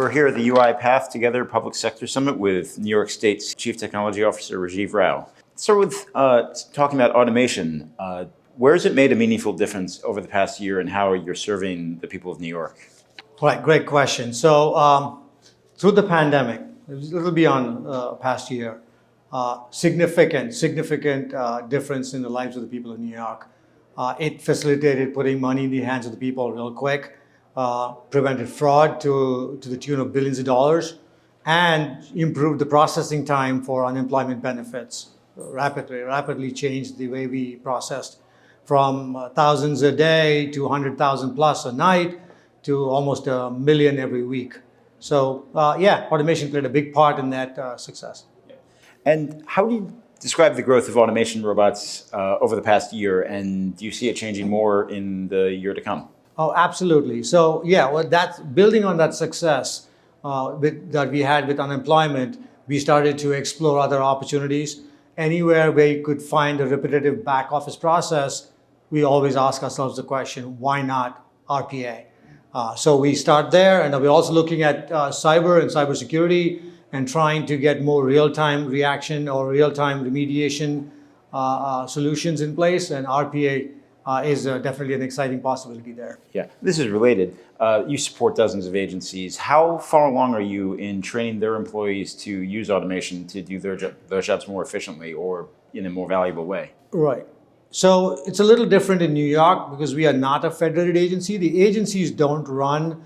We're here at the UiPath Together Public Sector Summit with New York State's Chief Technology Officer, Rajiv Rao. Let's start with talking about automation. Where has it made a meaningful difference over the past year, and how you're serving the people of New York? Right, great question. So through the pandemic, it was a little beyond past year, significant difference in the lives of the people of New York. It facilitated putting money in the hands of the people real quick, prevented fraud to the tune of billions of dollars, and improved the processing time for unemployment benefits. Rapidly changed the way we processed from thousands a day to 100,000 plus a night to almost 1 million every week. So automation played a big part in that success. And how do you describe the growth of automation robots over the past year, and do you see it changing more in the year to come? Oh, absolutely. So that's building on that success that we had with unemployment. We started to explore other opportunities. Anywhere where you could find a repetitive back office process, we always ask ourselves the question, why not RPA? So we start there, and we're also looking at cyber and cybersecurity and trying to get more real-time reaction or real-time remediation solutions in place, and RPA is definitely an exciting possibility there. Yeah, this is related. You support dozens of agencies. How far along are you in training their employees to use automation to do their jobs more efficiently or in a more valuable way? Right. So it's a little different in New York because we are not a federated agency. The agencies don't run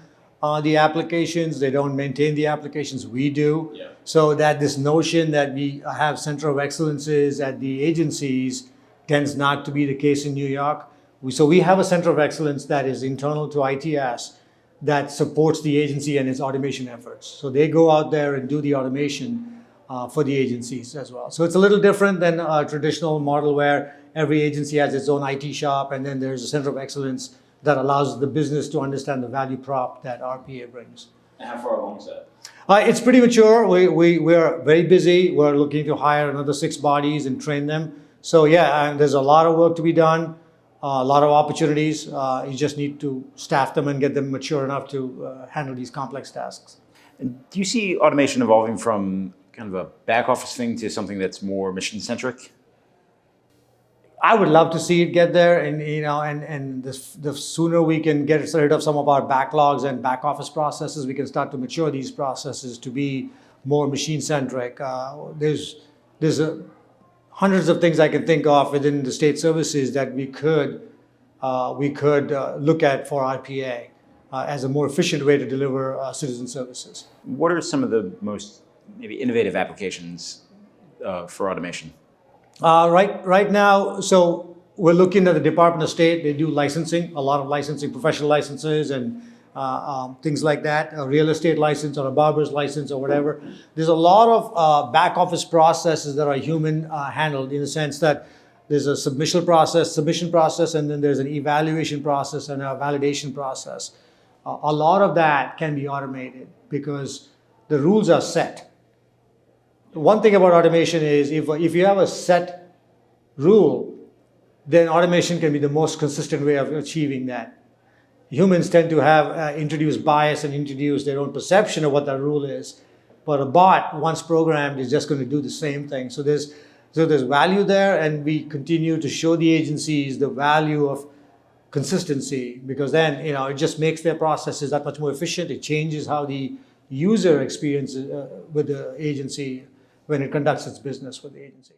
the applications. They don't maintain the applications. We do. Yeah. So that this notion that we have center of excellences at the agencies tends not to be the case in New York. So we have a center of excellence that is internal to ITS that supports the agency and its automation efforts. So they go out there and do the automation for the agencies as well. So it's a little different than a traditional model where every agency has its own IT shop, and then there's a center of excellence that allows the business to understand the value prop that RPA brings. And how far along is that? It's pretty mature. We're very busy. We're looking to hire another 6 bodies and train them. So and there's a lot of work to be done, a lot of opportunities. You just need to staff them and get them mature enough to handle these complex tasks. And do you see automation evolving from kind of a back office thing to something that's more mission-centric? I would love to see it get there, and the sooner we can get rid of some of our backlogs and back office processes, we can start to mature these processes to be more machine-centric. There's hundreds of things I can think of within the state services that we could look at for RPA as a more efficient way to deliver citizen services. What are some of the most maybe innovative applications for automation? Right now, so we're looking at the Department of State. They do licensing, a lot of licensing, professional licenses and things like that, a real estate license or a barber's license or whatever. There's a lot of back office processes that are human handled, in the sense that there's a submission process, and then there's an evaluation process and a validation process. A lot of that can be automated because the rules are set. One thing about automation is if you have a set rule, then automation can be the most consistent way of achieving that. Humans tend to have introduced bias and introduce their own perception of what that rule is. But a bot, once programmed, is just going to do the same thing. So there's value there, and we continue to show the agencies the value of consistency, because then it just makes their processes that much more efficient. It changes how the user experiences with the agency when it conducts its business with the agency.